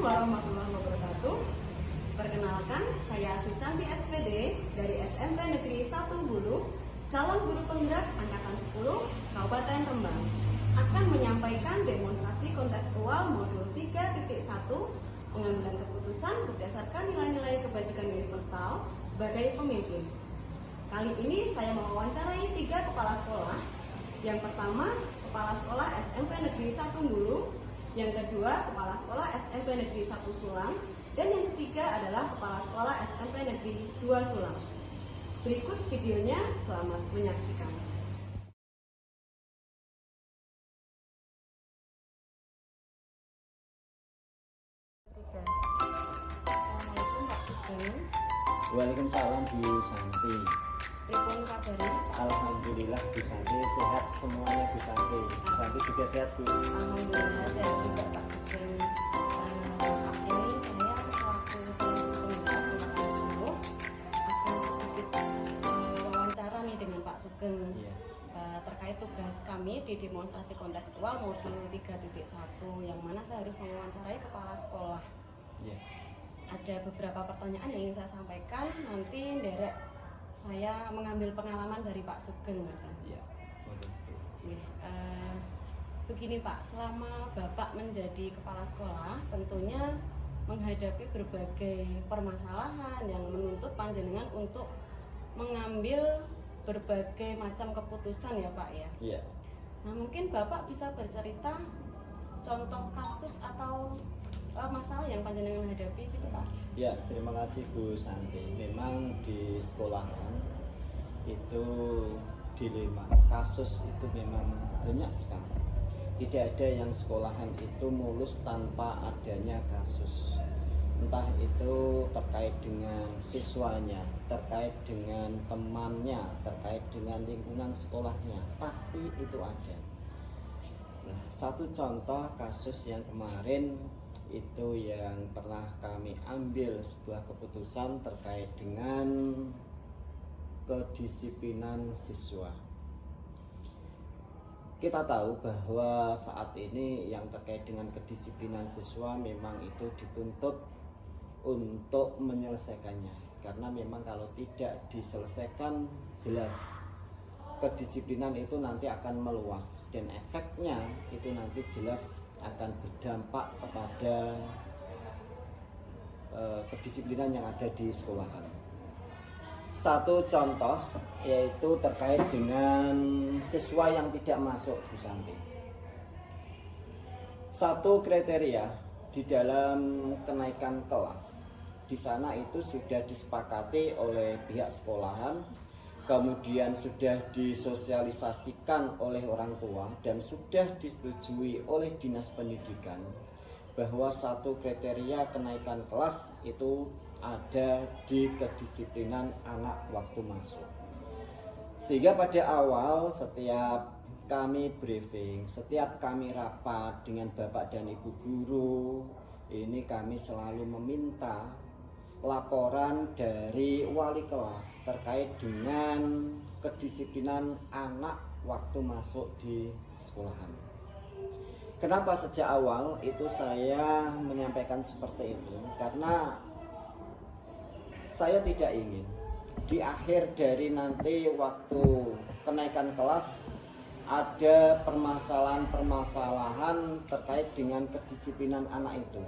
warahmatullahi wabarakatuh. Perkenalkan, saya Susanti SPD dari SMP Negeri 1 Bulu, calon guru penggerak Angkatan 10 Kabupaten Rembang, akan menyampaikan demonstrasi kontekstual modul 3.1 pengambilan keputusan berdasarkan nilai-nilai kebajikan universal sebagai pemimpin. Kali ini saya mewawancarai 3 kepala sekolah. Yang pertama, Kepala Sekolah SMP Negeri 1 Bulu, yang kedua, Kepala Sekolah SMP Negeri 1 Sulang, dan yang ketiga adalah Kepala Sekolah SMP Negeri 2 Sulang. Berikut videonya, selamat menyaksikan. Assalamualaikum Pak Sugeng. Waalaikumsalam Bu Santi. Pripun kabare? Alhamdulillah Bu Santi sehat semuanya Bu Santi. Bu Santi juga sehat Bu. Alhamdulillah sehat juga Pak Sugeng. Ini saya selaku penggerak Angkatan 10 akan sedikit wawancara nih dengan Pak Sugeng. Iya. Terkait tugas kami di demonstrasi kontekstual modul 3.1 yang mana saya harus mewawancarai kepala sekolah. Iya. Ada beberapa pertanyaan yang ingin saya sampaikan, nanti derek saya mengambil pengalaman dari Pak Sugeng. Iya. Begini Pak, selama Bapak menjadi kepala sekolah tentunya menghadapi berbagai permasalahan yang menuntut panjenengan untuk mengambil berbagai macam keputusan ya Pak ya. Iya. Nah mungkin Bapak bisa bercerita contoh kasus atau masalah yang panjenengan hadapi gitu Pak. Ya, terima kasih Bu Santi. Memang di sekolahan itu dilema, kasus itu memang banyak sekali. Tidak ada yang sekolahan itu mulus tanpa adanya kasus. Entah itu terkait dengan siswanya, terkait dengan temannya, terkait dengan lingkungan sekolahnya, pasti itu ada. Nah, satu contoh kasus yang kemarin itu yang pernah kami ambil sebuah keputusan terkait dengan kedisiplinan siswa. Kita tahu bahwa saat ini yang terkait dengan kedisiplinan siswa memang itu dituntut untuk menyelesaikannya, karena memang kalau tidak diselesaikan jelas kedisiplinan itu nanti akan meluas dan efeknya itu nanti jelas akan berdampak kepada kedisiplinan yang ada di sekolahan. Satu contoh yaitu terkait dengan siswa yang tidak masuk Bu Santi. Satu kriteria di dalam kenaikan kelas, di sana itu sudah disepakati oleh pihak sekolahan, kemudian sudah disosialisasikan oleh orang tua dan sudah disetujui oleh dinas pendidikan bahwa satu kriteria kenaikan kelas itu ada di kedisiplinan anak waktu masuk. Sehingga pada awal setiap kami briefing, setiap kami rapat dengan Bapak dan Ibu guru, ini kami selalu meminta laporan dari wali kelas terkait dengan kedisiplinan anak waktu masuk di sekolahan. Kenapa sejak awal itu saya menyampaikan seperti itu? Karena saya tidak ingin di akhir dari nanti waktu kenaikan kelas ada permasalahan-permasalahan terkait dengan kedisiplinan anak itu.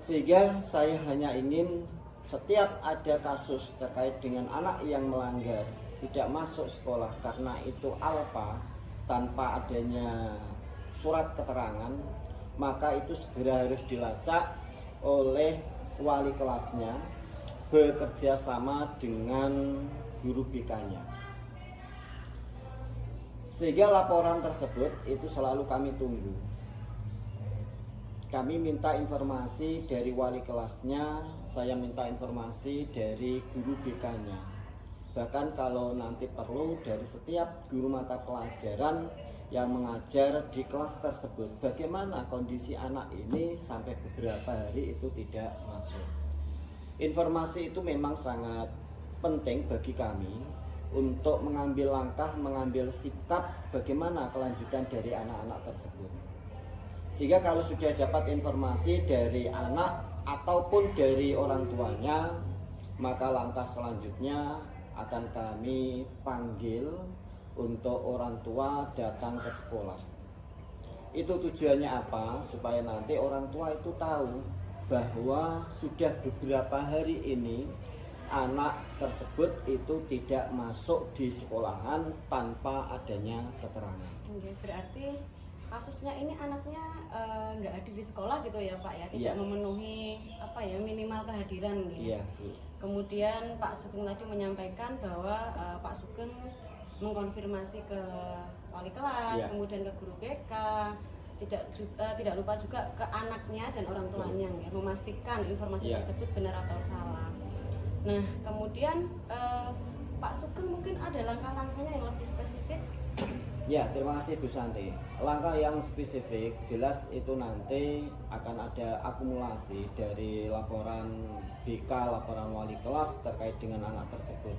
Sehingga saya hanya ingin setiap ada kasus terkait dengan anak yang melanggar tidak masuk sekolah karena itu alpa tanpa adanya surat keterangan, maka itu segera harus dilacak oleh wali kelasnya bekerja sama dengan guru BK-nya. Sehingga laporan tersebut itu selalu kami tunggu. Kami minta informasi dari wali kelasnya, saya minta informasi dari guru BK-nya. Bahkan kalau nanti perlu dari setiap guru mata pelajaran yang mengajar di kelas tersebut, bagaimana kondisi anak ini sampai beberapa hari itu tidak masuk. Informasi itu memang sangat penting bagi kami untuk mengambil langkah, mengambil sikap bagaimana kelanjutan dari anak-anak tersebut. Sehingga kalau sudah dapat informasi dari anak ataupun dari orang tuanya, maka langkah selanjutnya akan kami panggil untuk orang tua datang ke sekolah. Itu tujuannya apa? Supaya nanti orang tua itu tahu bahwa sudah beberapa hari ini anak tersebut itu tidak masuk di sekolahan tanpa adanya keterangan. Oke, berarti kasusnya ini anaknya nggak hadir di sekolah gitu ya Pak ya, tidak Iya. memenuhi apa ya minimal kehadiran gitu. Iya, Bu. Kemudian Pak Sugeng tadi menyampaikan bahwa Pak Sugeng mengkonfirmasi ke wali kelas, Iya. kemudian ke guru BK, tidak lupa juga ke anaknya dan orang tuanya ya, memastikan informasi Iya. tersebut benar atau salah. Nah, kemudian Pak Sugeng mungkin ada langkah-langkahnya yang lebih spesifik. Ya, terima kasih Bu Santi. Langkah yang spesifik jelas itu nanti akan ada akumulasi dari laporan BK, laporan wali kelas terkait dengan anak tersebut.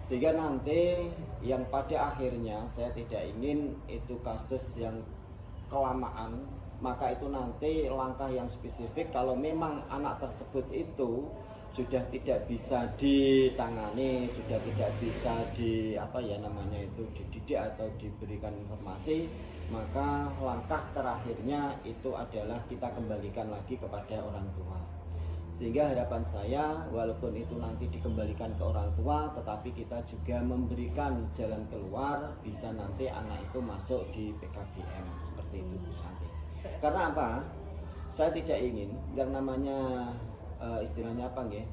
Sehingga nanti yang pada akhirnya saya tidak ingin itu kasus yang kelamaan, maka itu nanti langkah yang spesifik kalau memang anak tersebut itu sudah tidak bisa ditangani, sudah tidak bisa dididik atau diberikan informasi, maka langkah terakhirnya itu adalah kita kembalikan lagi kepada orang tua. Sehingga harapan saya walaupun itu nanti dikembalikan ke orang tua, tetapi kita juga memberikan jalan keluar, bisa nanti anak itu masuk di PKBM seperti itu Bu Santi. Karena apa? Saya tidak ingin yang namanya istilahnya apa nggih?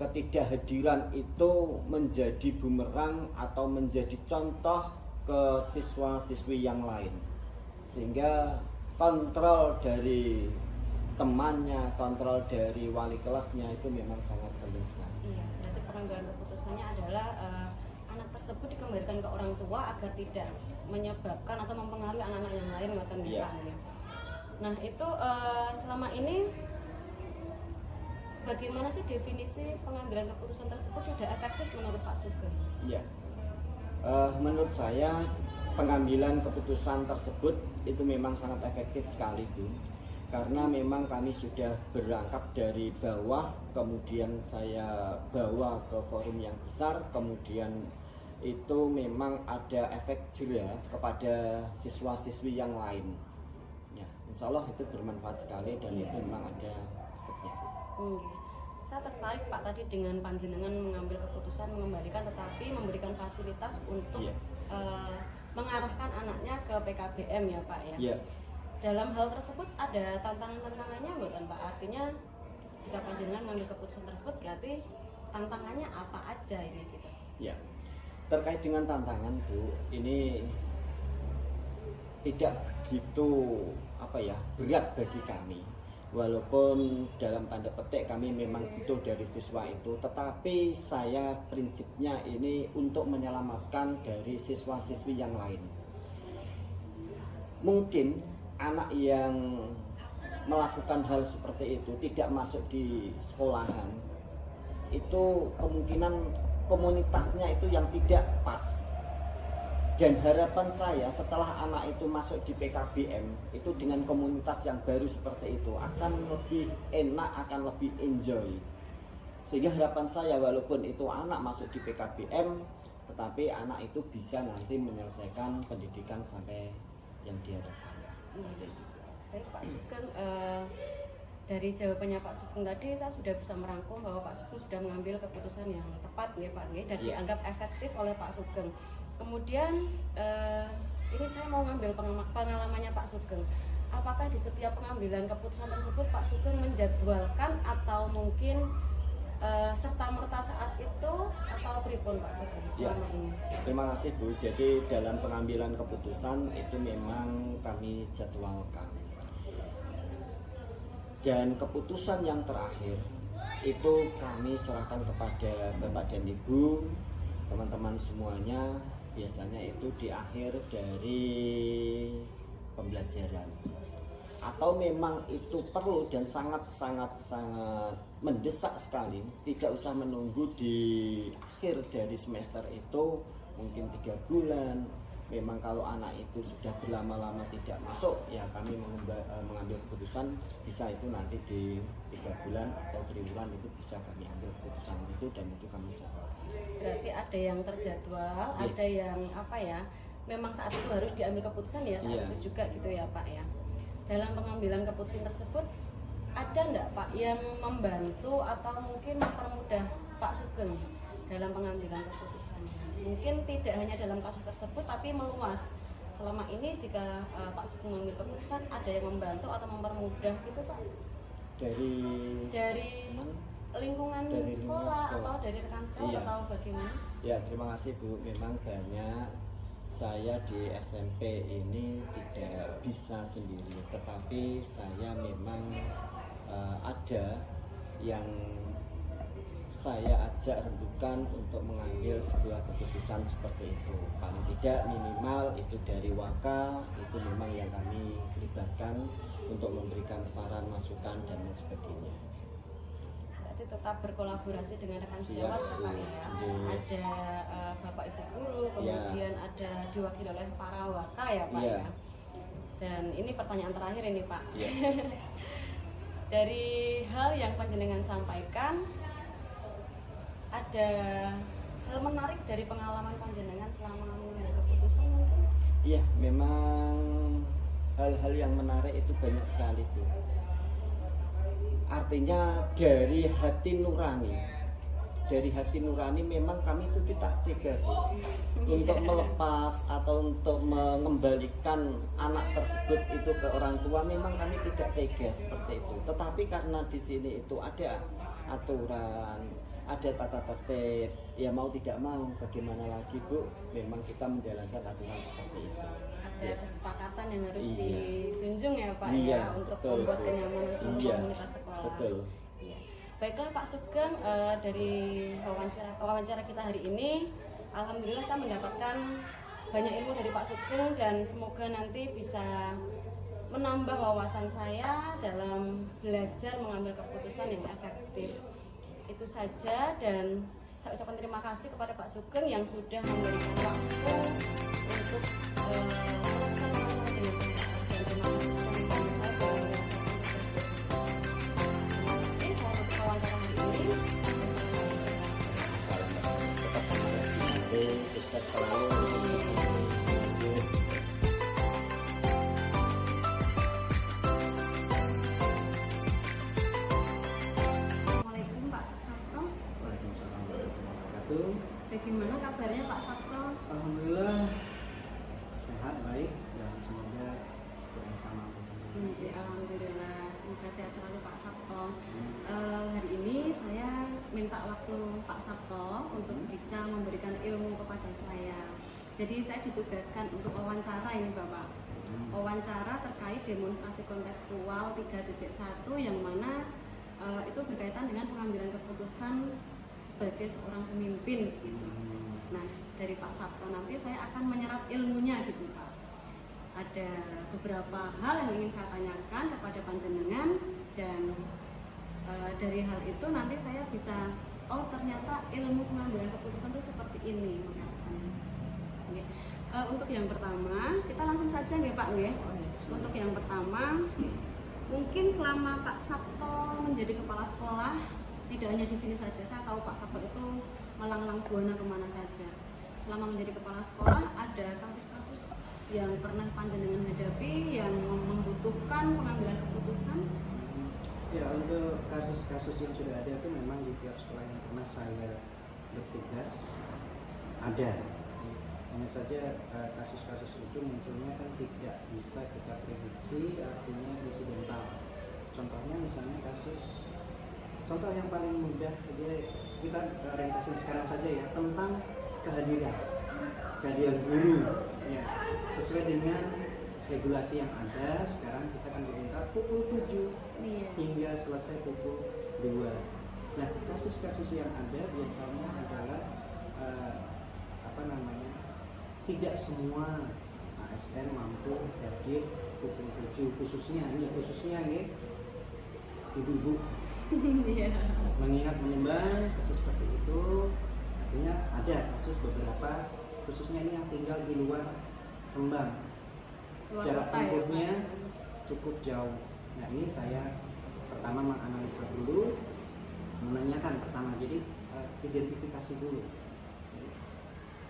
Ketidakhadiran itu menjadi bumerang atau menjadi contoh ke siswa-siswi yang lain. Sehingga kontrol dari temannya, kontrol dari wali kelasnya itu memang sangat penting sekali. Iya, berarti pengambilan keputusannya adalah anak tersebut dikembalikan ke orang tua agar tidak menyebabkan atau mempengaruhi anak-anak yang lain ngoten Iya. ya. Nah, itu selama ini bagaimana sih definisi pengambilan keputusan tersebut sudah efektif menurut Pak Sugeng? Ya, menurut saya pengambilan keputusan tersebut itu memang sangat efektif sekali Bu. Karena memang kami sudah berangkat dari bawah, kemudian saya bawa ke forum yang besar, kemudian itu memang ada efek jera kepada siswa-siswi yang lain. Ya, insya Allah itu bermanfaat sekali dan itu memang ada efeknya. Saya tertarik Pak tadi dengan panjenengan mengambil keputusan mengembalikan tetapi memberikan fasilitas untuk mengarahkan anaknya ke PKBM ya Pak ya. Ya. Dalam hal tersebut ada tantangan-tantangannya bukan Pak? Artinya jika panjenengan mengambil keputusan tersebut berarti tantangannya apa aja ini gitu? Ya, terkait dengan tantangan Bu, ini tidak begitu berat bagi kami. Walaupun dalam tanda petik kami memang butuh dari siswa itu, tetapi saya prinsipnya ini untuk menyelamatkan dari siswa-siswi yang lain. Mungkin anak yang melakukan hal seperti itu tidak masuk di sekolahan, itu kemungkinan komunitasnya itu yang tidak pas. Dan harapan saya setelah anak itu masuk di PKBM itu dengan komunitas yang baru seperti itu akan lebih enak, akan lebih enjoy. Sehingga harapan saya walaupun itu anak masuk di PKBM, tetapi anak itu bisa nanti menyelesaikan pendidikan sampai yang diharapkan. Seperti itu. Baik Pak Sugeng, dari jawabannya Pak Sugeng tadi saya sudah bisa merangkum bahwa Pak Sugeng sudah mengambil keputusan yang tepat ya Pak dan dianggap efektif oleh Pak Sugeng. Kemudian ini saya mau ngambil pengalamannya Pak Sugeng. Apakah di setiap pengambilan keputusan tersebut Pak Sugeng menjadwalkan atau mungkin serta-merta saat itu atau pripun Pak Sugeng selama ini? Terima kasih Bu. Jadi dalam pengambilan keputusan itu memang kami jadwalkan. Dan keputusan yang terakhir itu kami serahkan kepada Bapak dan Ibu, teman-teman semuanya. Biasanya itu di akhir dari pembelajaran atau memang itu perlu dan sangat mendesak sekali, tidak usah menunggu di akhir dari semester itu mungkin 3 bulan memang kalau anak itu sudah berlama-lama tidak masuk, ya kami mengambil keputusan bisa itu nanti di 3 bulan atau triwulan itu bisa kami ambil keputusan itu, dan itu kami jaga. Berarti ada yang terjadwal, Iya. ada yang apa ya, memang saat itu harus diambil keputusan ya saat Iya. itu juga gitu ya Pak ya. Dalam pengambilan keputusan tersebut ada enggak Pak yang membantu atau mungkin mempermudah Pak Sugeng dalam pengambilan keputusan? Mungkin tidak hanya dalam kasus tersebut tapi meluas. Selama ini jika Pak Sugeng mengambil keputusan, ada yang membantu atau mempermudah gitu Pak? Dari Lingkungan Dari lingkungan sekolah sekolah. atau dari rekan sekolah Iya. atau bagaimana? Ya, terima kasih Bu. Memang banyak, saya di SMP ini tidak bisa sendiri, tetapi saya memang ada yang saya ajak rembukan untuk mengambil sebuah keputusan seperti itu. Paling tidak minimal itu dari Waka, itu memang yang kami libatkan untuk memberikan saran, masukan, dan lain sebagainya. Berarti tetap berkolaborasi dengan rekan Siap, sejawat ya Pak ya. iya. Ada Bapak Ibu guru, kemudian ada diwakili oleh para waka ya Pak Iya. ya. Dan ini pertanyaan terakhir ini Pak. Iya. Dari hal yang panjenengan sampaikan, ada hal menarik dari pengalaman panjenengan selama mengambil keputusan mungkin? Iya, memang hal-hal yang menarik itu banyak sekali Bu. Artinya dari hati nurani memang kami itu tidak tega Bu, untuk melepas atau untuk mengembalikan anak tersebut itu ke orang tua, memang kami tidak tega seperti itu. Tetapi karena di sini itu ada aturan, ada tata tertib, ya mau tidak mau bagaimana lagi Bu, memang kita menjalankan aturan seperti itu. Ada kesepakatan yang harus Iya. dijunjung ya Pak Iya, ya, untuk betul, membuat Bu. kenyamanan seluruh Iya, komunitas sekolah. betul. Iya. Baiklah Pak Sugeng, dari wawancara kita hari ini, alhamdulillah saya mendapatkan banyak ilmu dari Pak Sugeng, dan semoga nanti bisa menambah wawasan saya dalam belajar mengambil keputusan yang efektif. Itu saja, dan saya ucapkan terima kasih kepada Pak Sugeng yang sudah memberikan waktu untuk melakukan wawancara dengan saya. Dan terima kasih teman-teman saya dalam menyampaikan tugas. Terima kasih, saya tutup wawancara hari ini. Salam tetap semangat di situ, sukses selalu untuk bersama. Assalamualaikum Pak Sabto. Waalaikumsalam warahmatullahi wabarakatuh. Bagaimana kabarnya Pak Sabto? Alhamdulillah sehat, baik, dan semoga bersama Alhamdulillah, semoga sehat selalu Pak Sabto. Hari ini saya minta waktu Pak Sabto untuk bisa memberikan ilmu kepada saya. Jadi saya ditugaskan untuk wawancara ini Bapak. Wawancara terkait demonstrasi kontekstual 3.1 yang mana itu berkaitan dengan pengambilan keputusan sebagai seorang pemimpin gitu. Nah, dari Pak Sabto nanti saya akan menyerap ilmunya gitu Pak. Ada beberapa hal yang ingin saya tanyakan kepada panjenengan, dan dari hal itu nanti saya bisa, oh ternyata ilmu pengambilan keputusan itu seperti ini. Oke. Untuk yang pertama, kita langsung saja nggih Pak nggih. Untuk yang pertama, mungkin selama Pak Sabto menjadi kepala sekolah, tidak hanya di sini saja, saya tahu Pak Sabto itu melanglang buana kemana saja. Selama menjadi kepala sekolah, ada kasus-kasus yang pernah panjenengan hadapi yang membutuhkan pengambilan keputusan? Ya, untuk kasus-kasus yang sudah ada itu memang di tiap sekolah yang pernah saya bertugas ada. Hanya saja kasus-kasus itu munculnya kan tidak bisa kita prediksi, artinya insidental. Contohnya misalnya contoh yang paling mudah aja, kita orientasi sekarang saja ya, tentang kehadiran guru ya, sesuai dengan regulasi yang ada. Sekarang kita kan diminta pukul 7 hingga selesai pukul 2. Nah, kasus-kasus yang ada biasanya adalah tidak semua ASN mampu hadir pukul 7, khususnya ibu-ibu. Iya. Mengingat menimbang kasus seperti itu, artinya ada kasus beberapa, khususnya ini yang tinggal di luar Rembang. Luar Jarak kota ya, tempuhnya Pak? cukup jauh. Nah ini saya pertama menganalisa dulu, menanyakan pertama, jadi identifikasi dulu.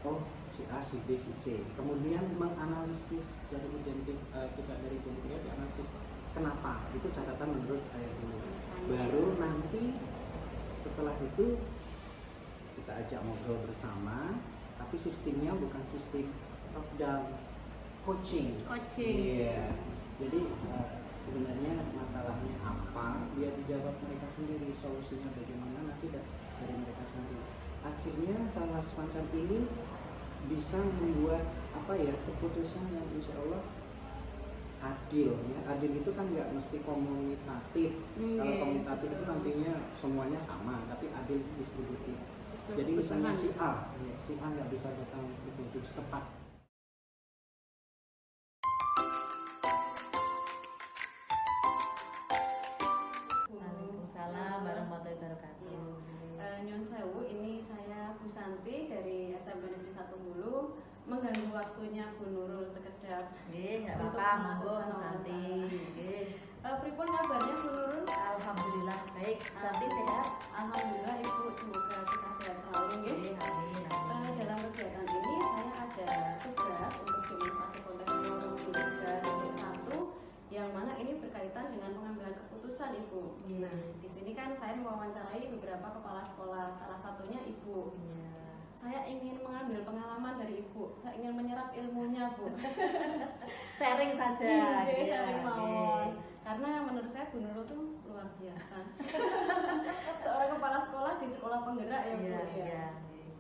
Oh si A, si B, si C. Kemudian menganalisis dari kita dari identifikasi analisis kenapa, itu catatan menurut saya dulu. Baru nanti setelah itu kita ajak ngobrol bersama, tapi sistemnya bukan sistem top down, coaching. Iya. Jadi sebenarnya masalahnya apa, biar dijawab mereka sendiri, solusinya bagaimana nanti dari mereka sendiri. Akhirnya hal semacam ini bisa membuat keputusan yang insya Allah adil ya. Adil itu kan nggak mesti komunitatif. Kalau komunitatif itu nantinya semuanya sama, tapi adil distributif. Jadi misalnya si A nggak bisa datang itu tepat. Waalaikumsalam warahmatullahi wabarakatuh. Nyun sewu, ini saya Bu Santi dari SMP Negeri 1 Hulu, mengganggu waktunya Bu Nurul sekedap. Nggih, enggak Untuk apa-apa, monggo melakukan Bu Santi. Nggih. Pripun kabarnya Bu Nurul? Alhamdulillah baik. Bu Santi sehat? Alhamdulillah Ibu, semoga kita sehat selalu nggih. Nggih, amin. Amin. Dalam kegiatan ini saya ada tugas untuk demonstrasi konteks forum Indonesia Negeri 1 yang mana ini berkaitan dengan pengambilan keputusan Ibu. Iya. Nah, di sini kan saya mewawancarai beberapa kepala sekolah, salah satunya Ibu. Iya. Saya ingin mengambil pengalaman dari Ibu, saya ingin menyerap ilmunya Bu. Sharing saja. Jadi Iya, sharing nggih. mawon. Karena menurut saya Bu Nurul tuh luar biasa. Seorang kepala sekolah di sekolah penggerak ya Bu. Iya, Ya. iya. nggih.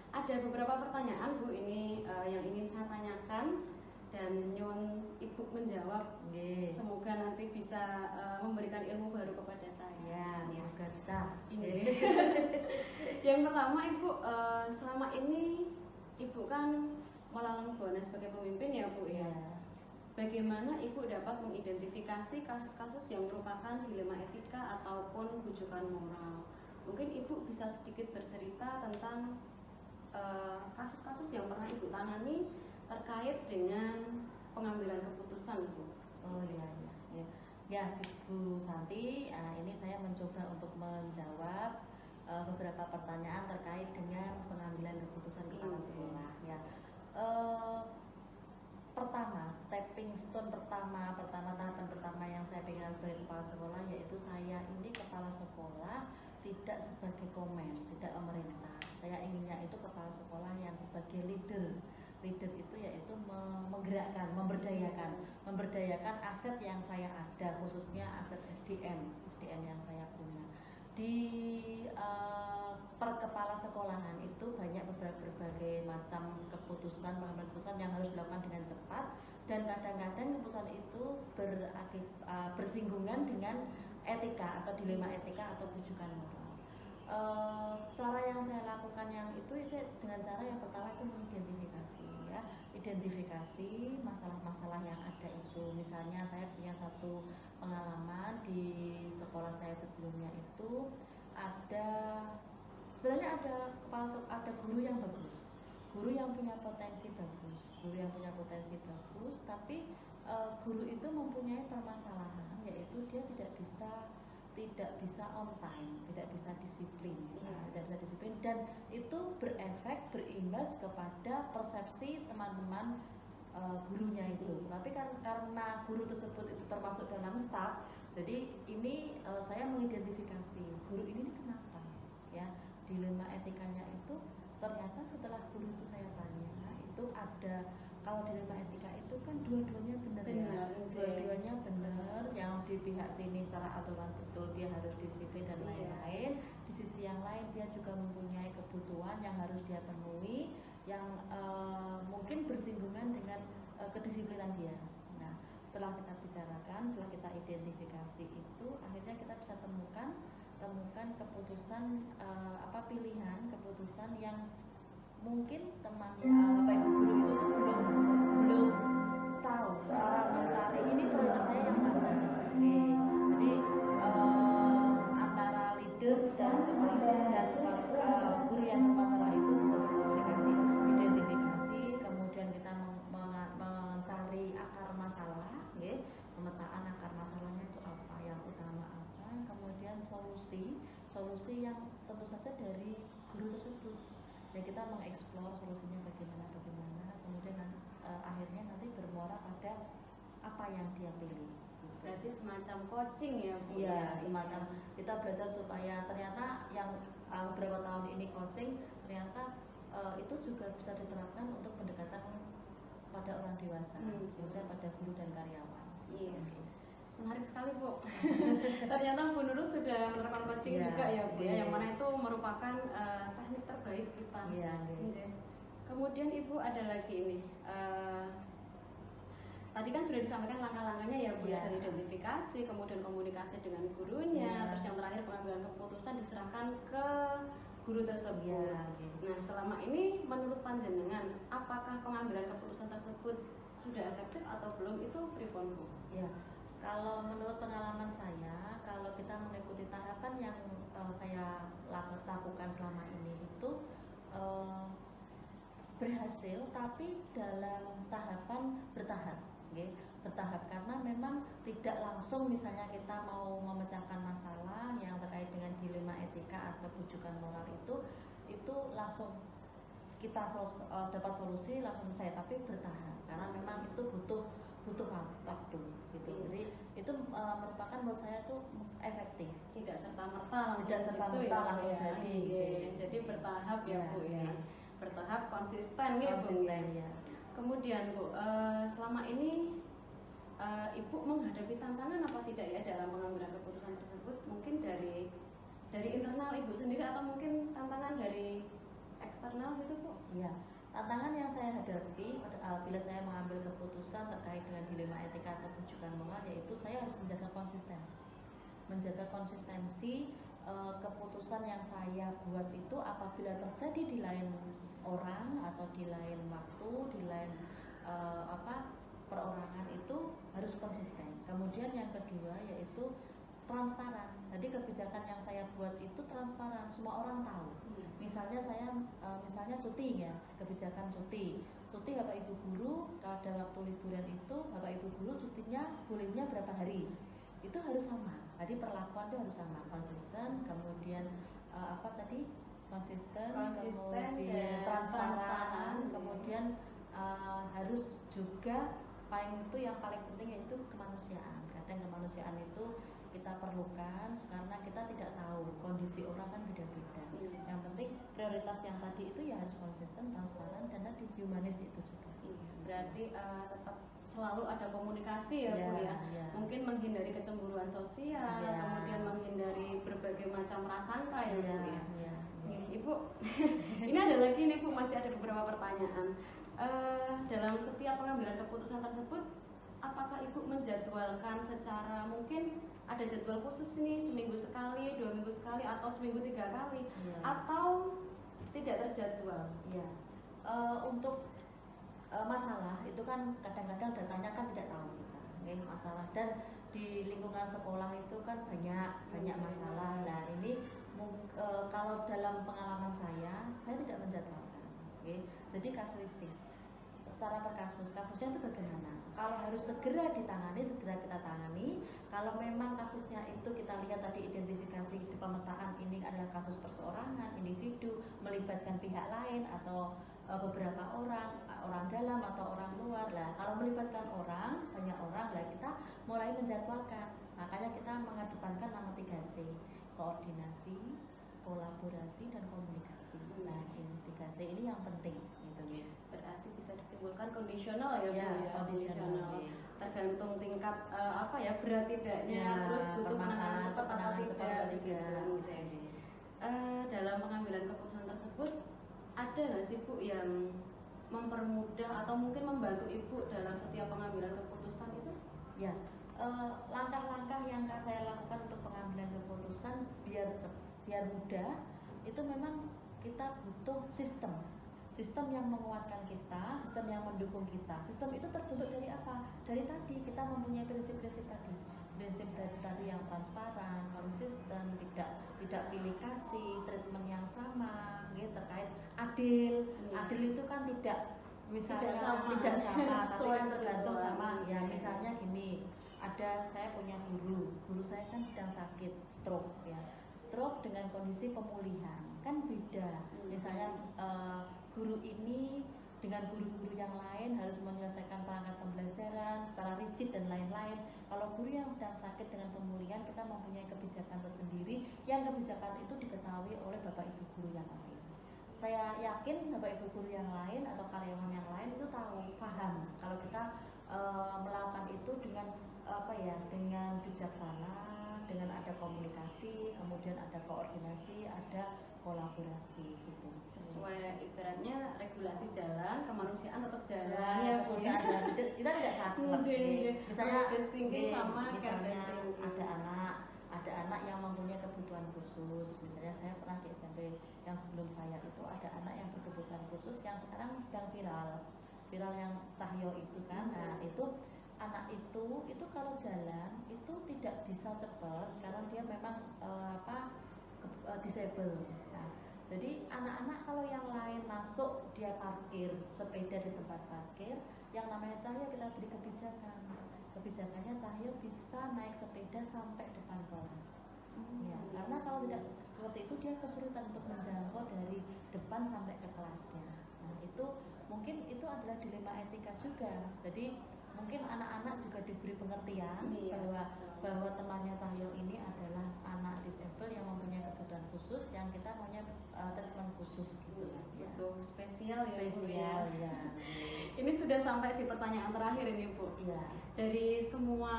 Ada beberapa pertanyaan Bu ini yang ingin saya tanyakan dan nyuwun Ibu menjawab. Nggih. Semoga nanti bisa memberikan ilmu baru kepada saya. Ya, semoga bisa. Ini. Nggih. Yang pertama Ibu, selama ini Ibu kan melalang buana sebagai pemimpin ya Bu ya. Iya. Bagaimana Ibu dapat mengidentifikasi kasus-kasus yang merupakan dilema etika ataupun bujukan moral? Mungkin Ibu bisa sedikit bercerita tentang kasus-kasus yang pernah Ibu tangani terkait dengan pengambilan keputusan Ibu. Oh iya, iya, iya. Ya, Bu Santi, ini saya mencoba untuk menjawab beberapa pertanyaan terkait dengan pengambilan keputusan kepala sekolah. Ya, pertama, stepping stone tahapan pertama yang saya pegang sebagai kepala sekolah yaitu saya ini kepala sekolah tidak sebagai komen, tidak pemerintah. Saya inginnya itu kepala sekolah yang sebagai leader. Leader itu yaitu menggerakkan, memberdayakan aset yang saya ada, khususnya aset SDM yang saya punya. Di perkepala sekolahan itu banyak berbagai macam pengambilan keputusan yang harus dilakukan dengan cepat, dan kadang-kadang keputusan itu bersinggungan dengan etika atau dilema etika atau bujukan moral. Cara yang saya lakukan yang itu dengan cara yang pertama itu mengidentifikasi ya, identifikasi masalah-masalah yang ada itu. Misalnya saya punya satu pengalaman di sekolah saya sebelumnya itu sebenarnya ada guru yang bagus, guru yang punya potensi bagus, tapi guru itu mempunyai permasalahan, yaitu dia tidak bisa on time, tidak bisa disiplin, dan itu berimbas kepada persepsi teman-teman gurunya itu. Tapi kan karena guru tersebut itu termasuk dalam staf, jadi ini saya mengidentifikasi guru ini kenapa, ya, dilema etikanya itu ternyata setelah guru itu saya tanya itu ada. Kalau dilema etika itu kan dua-duanya benar ya, dua-duanya benar. Yang di pihak sini secara aturan betul dia harus disiplin dan lain-lain. Di sisi yang lain dia juga mempunyai kebutuhan yang harus dia penuhi, yang mungkin bersinggungan dengan kedisiplinan dia. Nah, setelah kita bicarakan, setelah kita identifikasi itu, akhirnya kita bisa temukan keputusan pilihan keputusan yang mungkin temannya guru itu tuh belum tahu cara mencari ini prioritas saya yang mana. Oke. Jadi antara leader dan guru yang bermasalah itu bisa berkomunikasi, identifikasi, kemudian kita pemetaan akar masalahnya itu apa, yang utama apa, kemudian solusi yang tentu saja dari guru tersebut. Ya kita mengeksplor solusinya bagaimana, kemudian akhirnya nanti bermuara pada apa yang dia pilih. Berarti semacam coaching ya Bu? Iya, semacam kita belajar supaya ternyata yang beberapa tahun ini coaching ternyata itu juga bisa diterapkan untuk pendekatan pada orang dewasa, khususnya pada guru dan karyawan. Iya. Menarik sekali Bu. Ternyata Bu Nurul sudah menerapkan coaching juga ya Bu ya, yang mana itu merupakan teknik terbaik kita. Iya. Kemudian Ibu ada lagi ini. Tadi kan sudah disampaikan langkah-langkahnya ya Bu ya, dari identifikasi, kemudian komunikasi dengan gurunya, terus yang terakhir pengambilan keputusan diserahkan ke guru tersebut. Nah, selama ini menurut panjenengan, apakah pengambilan keputusan tersebut sudah efektif atau belum, itu pripun Bu? Ya, kalau menurut pengalaman saya, kalau kita mengikuti tahapan yang saya lakukan selama ini itu berhasil, tapi dalam tahapan bertahap. Bertahap karena memang tidak langsung misalnya kita mau memecahkan masalah yang terkait dengan dilema etika atau rujukan moral itu langsung kita dapat solusi langsung selesai, tapi bertahap karena memang itu butuh waktu gitu. Jadi itu merupakan menurut saya itu efektif, tidak serta-merta langsung langsung jadi. Jadi bertahap ya Bu ya. Bertahap konsisten ya. Kemudian Bu, selama ini Ibu menghadapi tantangan apa tidak ya dalam pengambilan keputusan tersebut? Mungkin dari internal Ibu sendiri atau mungkin tantangan dari eksternal gitu Bu? Iya, tantangan yang saya hadapi bila saya mengambil keputusan terkait dengan dilema etika atau rujukan moral, yaitu saya harus menjaga konsistensi keputusan yang saya buat itu apabila terjadi di lain orang atau di lain waktu, di lain perorangan itu harus konsisten. Kemudian yang kedua yaitu transparan. Jadi kebijakan yang saya buat itu transparan, semua orang tahu. Misalnya saya cuti ya, kebijakan cuti Bapak Ibu guru, kalau ada waktu liburan itu Bapak Ibu guru cutinya bolehnya berapa hari, itu harus sama. Jadi perlakuan itu harus sama, konsisten, kemudian konsisten, kemudian transparan, kemudian harus juga yang paling penting yaitu kemanusiaan. Kadang kemanusiaan itu kita perlukan karena kita tidak tahu kondisi orang kan beda-beda. Yang penting prioritas yang tadi itu ya harus konsisten, transparan, dan tadi humanis itu juga. Berarti tetap selalu ada komunikasi ya Bu ya. Mungkin menghindari kecemburuan sosial, kemudian menghindari berbagai macam prasangka ya Bu ya. Ibu, ini ada lagi nih Bu, masih ada beberapa pertanyaan. Dalam setiap pengambilan keputusan tersebut, apakah Ibu menjadwalkan secara mungkin ada jadwal khusus nih, seminggu sekali, 2 minggu sekali, atau seminggu 3 kali, atau tidak terjadwal? Untuk masalah itu kan kadang-kadang datanya kan tidak tahu kita, masalah, dan di lingkungan sekolah itu kan banyak masalah. Nah ini kalau dalam pengalaman saya tidak menjadwalkan. Jadi kasuistis, secara per kasusnya itu bagaimana. Kalau harus segera ditangani, segera kita tangani. Kalau memang kasusnya itu kita lihat tadi identifikasi di pemetaan ini adalah kasus perseorangan, individu, melibatkan pihak lain atau beberapa orang dalam atau orang luar lah. Kalau melibatkan banyak orang lah, kita mulai menjadwalkan. Makanya kita mengedepankan nama 3C, koordinasi, kolaborasi, dan komunikasi. Nah, ini 3C ini yang penting gitu ya. Berarti bisa disimpulkan kondisional ya Bu ya. Kondisional. Tergantung tingkat berat tidaknya, terus butuh penanganan cepat atau tidak gitu. Dalam pengambilan keputusan tersebut ada nggak sih Bu yang mempermudah atau mungkin membantu Ibu dalam setiap pengambilan keputusan itu? Ya, langkah-langkah yang saya lakukan untuk pengambilan keputusan biar mudah, itu memang kita butuh sistem yang menguatkan kita, sistem yang mendukung kita. Sistem itu terbentuk dari apa? Dari tadi kita mempunyai prinsip-prinsip tadi. Prinsip dari tadi yang transparan, konsisten, tidak pilih kasih, treatment yang sama, terkait adil. Adil itu kan tidak misalnya tidak sama tapi kan tergantung sama. Ya misalnya gini, saya punya guru saya kan sedang sakit stroke ya. Stroke dengan kondisi pemulihan kan beda. Misalnya guru ini dengan guru-guru yang lain harus menyelesaikan perangkat pembelajaran secara rigid dan lain-lain. Kalau guru yang sedang sakit dengan pemulihan, kita mempunyai kebijakan tersendiri yang kebijakan itu diketahui oleh Bapak Ibu guru yang lain. Saya yakin Bapak Ibu guru yang lain atau karyawan yang lain itu tahu, paham kalau kita melakukan itu dengan dengan bijaksana, dengan ada komunikasi, kemudian ada koordinasi, ada kolaborasi gitu. Sesuai ibaratnya regulasi jalan, kemanusiaan tetap jalan. Nah, Ya, kemanusiaan jalan. Kita tidak saklek. Misalnya misalnya ada anak yang mempunyai kebutuhan khusus. Misalnya saya pernah di SMP yang sebelum saya itu ada anak yang berkebutuhan khusus yang sekarang sedang viral yang Cahyo itu kan. Nah, itu anak itu kalau jalan itu tidak bisa cepat karena dia memang disable. Nah, jadi anak-anak kalau yang lain masuk dia parkir sepeda di tempat parkir, yang namanya Cahyo kita beri kebijakan. Kebijakannya Cahyo bisa naik sepeda sampai depan kelas. Ya, karena kalau tidak seperti itu dia kesulitan untuk menjangkau dari depan sampai ke kelasnya. Nah, itu mungkin itu adalah dilema etika juga. Jadi mungkin anak-anak juga diberi pengertian bahwa temannya Cahyo ini adalah anak disable yang mempunyai kebutuhan khusus yang kita maunya treatment khusus gitu kan. Betul, spesial Bu, ya. Ini sudah sampai di pertanyaan terakhir ini Bu. Iya. Dari semua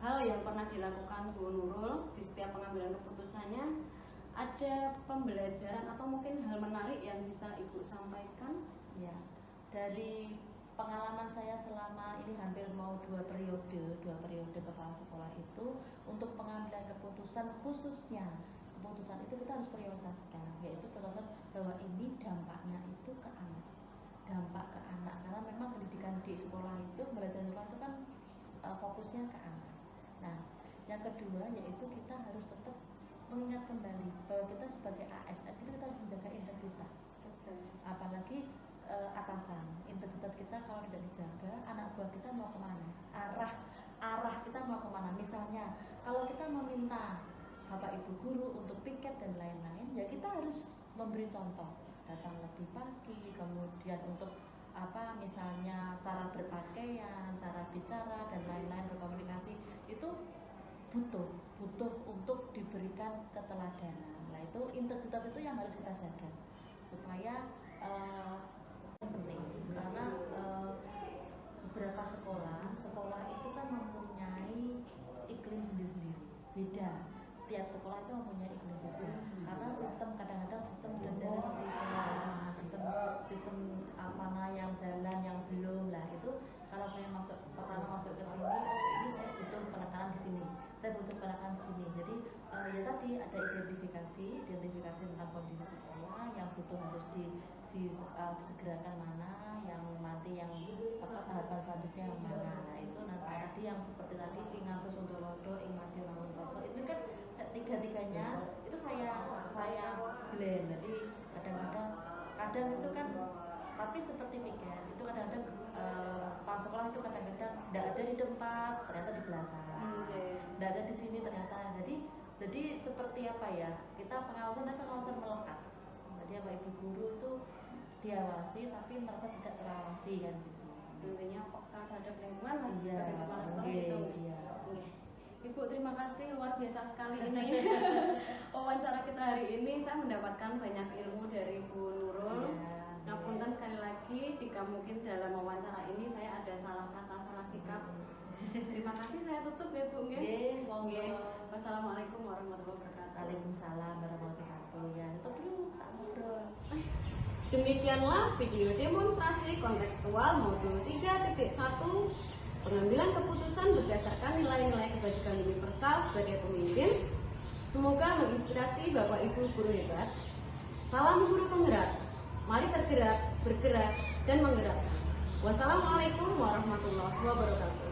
hal yang pernah dilakukan Bu Nurul di setiap pengambilan keputusannya, ada pembelajaran atau mungkin hal menarik yang bisa Ibu sampaikan? Ya, dari pengalaman saya selama ini hampir mau dua periode kepala sekolah itu, untuk pengambilan keputusan khususnya keputusan itu kita harus prioritaskan, yaitu keputusan bahwa ini dampaknya itu ke anak, karena memang pendidikan di sekolah itu, belajar sekolah itu kan fokusnya ke anak. Nah, yang kedua yaitu kita harus tetap mengingat kembali bahwa kita sebagai ASN itu kita harus menjaga integritas, apalagi atasan. Integritas kita kalau tidak dijaga, anak buah kita mau kemana, arah kita mau kemana. Misalnya kalau kita meminta Bapak Ibu guru untuk piket dan lain-lain, ya kita harus memberi contoh, datang lebih pagi, kemudian untuk misalnya cara berpakaian, cara bicara dan lain-lain, berkomunikasi itu butuh untuk diberikan keteladanan. Nah, itu integritas itu yang harus kita jaga supaya penting, karena beberapa sekolah itu kan mempunyai iklim sendiri-sendiri, beda. Tiap sekolah itu mempunyai iklim beda, karena kadang-kadang sistem belajarnya sistem mana yang jalan yang belum lah. Itu kalau saya pertama masuk ke sini, ini saya butuh penekanan di sini, saya butuh penekanan di sini. Jadi ya tadi ada identifikasi tentang kondisi sekolah yang butuh harus disegerakan mana, yang nanti yang tahapan selanjutnya yang mana. Nah, itu tadi yang seperti tadi Ingasus untuk Lodo, Ingmati Lamun Toso, itu kan tiga-tiganya itu saya blend. Jadi kadang itu kan, tapi seperti piket itu kadang-kadang pas sekolah itu kadang-kadang tidak ada di depan, ternyata di belakang, tidak ada di sini ternyata. Jadi seperti kita pengawasan melekat. Jadi Ibu guru itu diawasi tapi merasa tidak terawasi kan gitu. Intinya peka terhadap lingkungan lah Iya, sebagai kepala sekolah itu. Iya. Ibu, terima kasih, luar biasa sekali ini wawancara kita hari ini. Saya mendapatkan banyak ilmu dari Bu Nurul. Ngapunten sekali lagi jika mungkin dalam wawancara ini saya ada salah kata, salah sikap. Terima kasih, saya tutup ya Bu. Wassalamualaikum warahmatullahi wabarakatuh. Waalaikumsalam warahmatullahi wabarakatuh. Ya, tutup dulu, tak ngobrol. Demikianlah video demonstrasi kontekstual modul 3.1 pengambilan keputusan berdasarkan nilai-nilai kebajikan universal sebagai pemimpin. Semoga menginspirasi Bapak Ibu guru hebat. Salam guru penggerak. Mari tergerak, bergerak, dan menggerakkan. Wassalamualaikum warahmatullahi wabarakatuh.